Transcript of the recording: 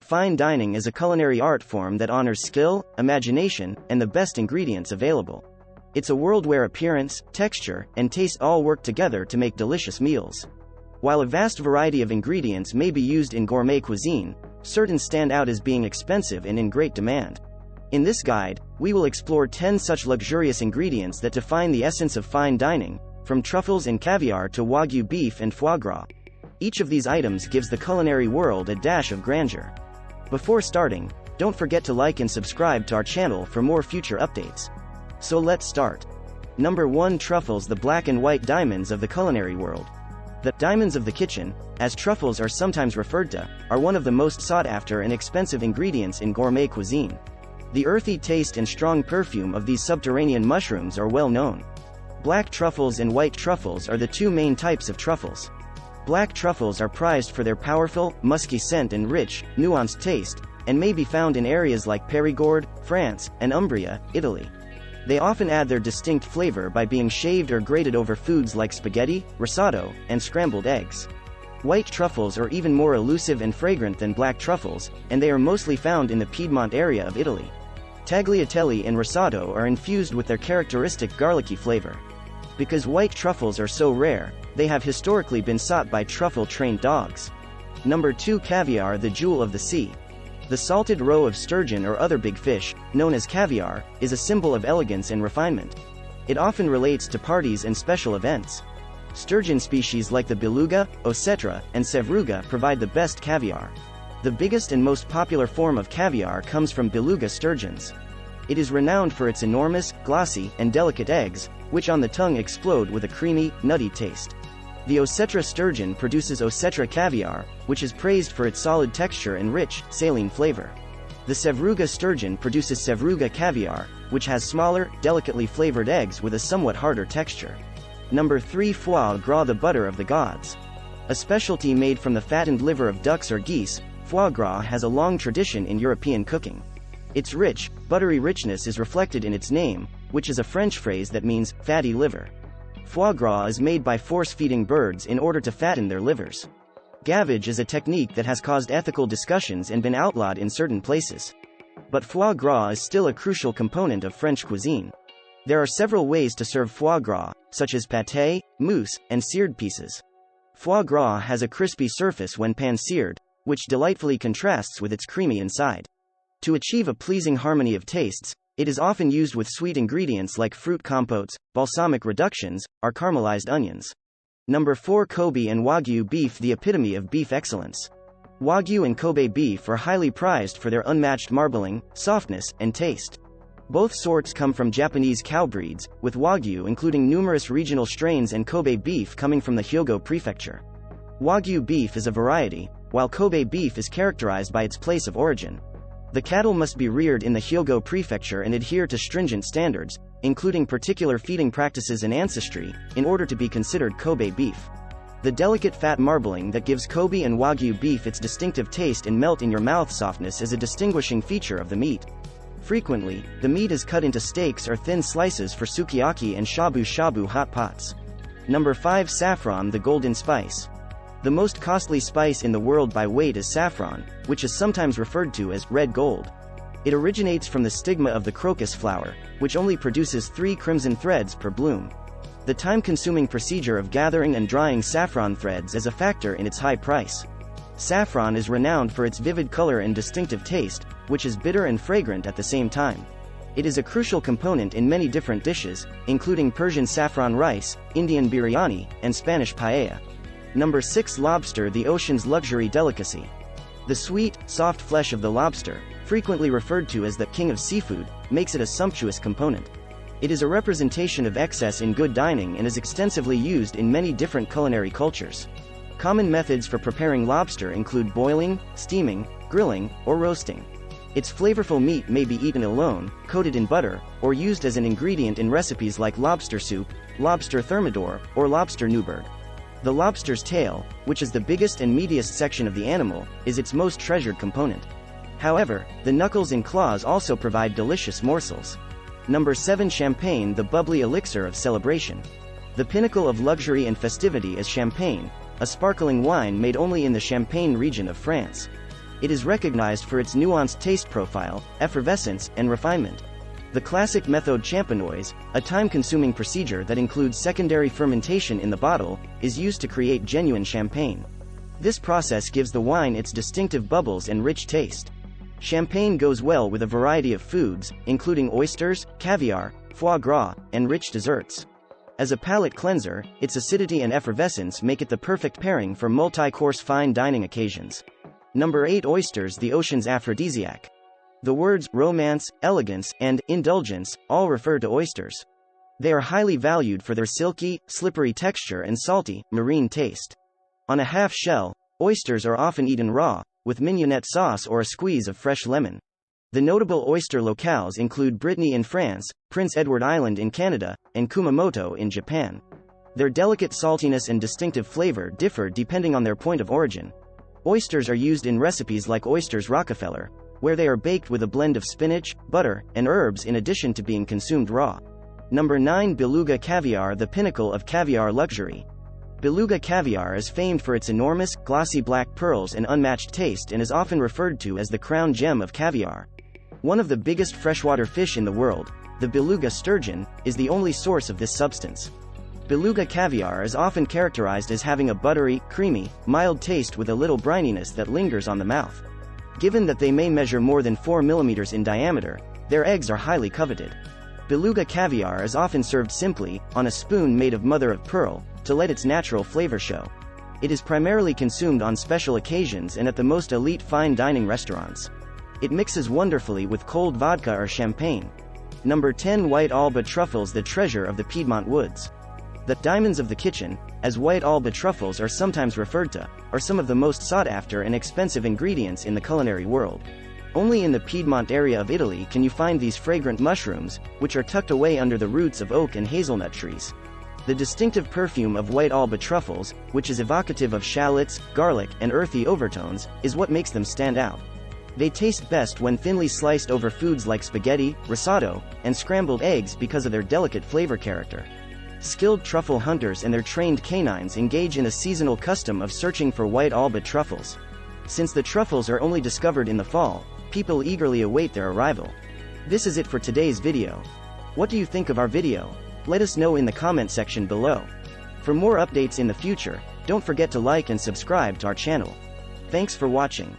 Fine dining is a culinary art form that honors skill, imagination, and the best ingredients available. It's a world where appearance, texture, and taste all work together to make delicious meals. While a vast variety of ingredients may be used in gourmet cuisine, certain stand out as being expensive and in great demand. In this guide, we will explore 10 such luxurious ingredients that define the essence of fine dining, from truffles and caviar to Wagyu beef and foie gras. Each of these items gives the culinary world a dash of grandeur. Before starting, don't forget to like and subscribe to our channel for more future updates. So let's start. Number 1. Truffles, the black and white diamonds of the culinary world. The diamonds of the kitchen, as truffles are sometimes referred to, are one of the most sought-after and expensive ingredients in gourmet cuisine. The earthy taste and strong perfume of these subterranean mushrooms are well known. Black truffles and white truffles are the two main types of truffles. Black truffles are prized for their powerful, musky scent and rich, nuanced taste, and may be found in areas like Périgord, France, and Umbria, Italy. They often add their distinct flavor by being shaved or grated over foods like spaghetti, risotto, and scrambled eggs. White truffles are even more elusive and fragrant than black truffles, and they are mostly found in the Piedmont area of Italy. Tagliatelle and risotto are infused with their characteristic garlicky flavor. Because white truffles are so rare, they have historically been sought by truffle-trained dogs. Number 2. Caviar, the jewel of the sea. The salted roe of sturgeon or other big fish, known as caviar, is a symbol of elegance and refinement. It often relates to parties and special events. Sturgeon species like the beluga, osetra, and sevruga provide the best caviar. The biggest and most popular form of caviar comes from beluga sturgeons. It is renowned for its enormous, glossy, and delicate eggs, which on the tongue explode with a creamy, nutty taste. The osetra sturgeon produces osetra caviar, which is praised for its solid texture and rich, saline flavor. The sevruga sturgeon produces sevruga caviar, which has smaller, delicately flavored eggs with a somewhat harder texture. Number 3. Foie gras, the butter of the gods. A specialty made from the fattened liver of ducks or geese, foie gras has a long tradition in European cooking. Its rich, buttery richness is reflected in its name, which is a French phrase that means fatty liver. Foie gras is made by force-feeding birds in order to fatten their livers. Gavage is a technique that has caused ethical discussions and been outlawed in certain places. But foie gras is still a crucial component of French cuisine. There are several ways to serve foie gras, such as pâté, mousse, and seared pieces. Foie gras has a crispy surface when pan-seared, which delightfully contrasts with its creamy inside. To achieve a pleasing harmony of tastes, it is often used with sweet ingredients like fruit compotes, balsamic reductions, or caramelized onions. Number 4. Kobe and Wagyu beef, the epitome of beef excellence. Wagyu and Kobe beef are highly prized for their unmatched marbling, softness, and taste. Both sorts come from Japanese cow breeds, with Wagyu including numerous regional strains and Kobe beef coming from the Hyogo prefecture. Wagyu beef is a variety, while Kobe beef is characterized by its place of origin. The cattle must be reared in the Hyogo prefecture and adhere to stringent standards, including particular feeding practices and ancestry, in order to be considered Kobe beef. The delicate fat marbling that gives Kobe and Wagyu beef its distinctive taste and melt-in-your-mouth softness is a distinguishing feature of the meat. Frequently, the meat is cut into steaks or thin slices for sukiyaki and shabu-shabu hot pots. Number 5. Saffron, the golden spice. The most costly spice in the world by weight is saffron, which is sometimes referred to as red gold. It originates from the stigma of the crocus flower, which only produces 3 crimson threads per bloom. The time-consuming procedure of gathering and drying saffron threads is a factor in its high price. Saffron is renowned for its vivid color and distinctive taste, which is bitter and fragrant at the same time. It is a crucial component in many different dishes, including Persian saffron rice, Indian biryani, and Spanish paella. Number 6. Lobster, the ocean's luxury delicacy. The sweet, soft flesh of the lobster, frequently referred to as the king of seafood, makes it a sumptuous component. It is a representation of excess in good dining and is extensively used in many different culinary cultures. Common methods for preparing lobster include boiling, steaming, grilling, or roasting. Its flavorful meat may be eaten alone, coated in butter, or used as an ingredient in recipes like lobster soup, lobster thermidor, or lobster Newburg. The lobster's tail, which is the biggest and meatiest section of the animal, is its most treasured component. However, the knuckles and claws also provide delicious morsels. Number 7. Champagne, the bubbly elixir of celebration. The pinnacle of luxury and festivity is champagne, a sparkling wine made only in the Champagne region of France. It is recognized for its nuanced taste profile, effervescence, and refinement. The classic méthode champenoise, a time-consuming procedure that includes secondary fermentation in the bottle, is used to create genuine champagne. This process gives the wine its distinctive bubbles and rich taste. Champagne goes well with a variety of foods, including oysters, caviar, foie gras, and rich desserts. As a palate cleanser, its acidity and effervescence make it the perfect pairing for multi-course fine dining occasions. Number 8. Oysters, the ocean's aphrodisiac. The words romance, elegance, and indulgence all refer to oysters. They are highly valued for their silky, slippery texture and salty, marine taste. On a half shell, oysters are often eaten raw, with mignonette sauce or a squeeze of fresh lemon. The notable oyster locales include Brittany in France, Prince Edward Island in Canada, and Kumamoto in Japan. Their delicate saltiness and distinctive flavor differ depending on their point of origin. Oysters are used in recipes like oysters Rockefeller, where they are baked with a blend of spinach, butter, and herbs in addition to being consumed raw. Number 9. Beluga caviar, the pinnacle of caviar luxury. Beluga caviar is famed for its enormous, glossy black pearls and unmatched taste and is often referred to as the crown gem of caviar. One of the biggest freshwater fish in the world, the beluga sturgeon, is the only source of this substance. Beluga caviar is often characterized as having a buttery, creamy, mild taste with a little brininess that lingers on the mouth. Given that they may measure more than 4 mm in diameter, their eggs are highly coveted. Beluga caviar is often served simply, on a spoon made of mother of pearl, to let its natural flavor show. It is primarily consumed on special occasions and at the most elite fine dining restaurants. It mixes wonderfully with cold vodka or champagne. Number 10. White Alba truffles, the treasure of the Piedmont woods. The diamonds of the kitchen, as white Alba truffles are sometimes referred to, are some of the most sought-after and expensive ingredients in the culinary world. Only in the Piedmont area of Italy can you find these fragrant mushrooms, which are tucked away under the roots of oak and hazelnut trees. The distinctive perfume of white Alba truffles, which is evocative of shallots, garlic, and earthy overtones, is what makes them stand out. They taste best when thinly sliced over foods like spaghetti, risotto, and scrambled eggs because of their delicate flavor character. Skilled truffle hunters and their trained canines engage in a seasonal custom of searching for white Alba truffles. Since the truffles are only discovered in the fall, people eagerly await their arrival. This is it for today's video. What do you think of our video? Let us know in the comment section below. For more updates in the future, don't forget to like and subscribe to our channel. Thanks for watching.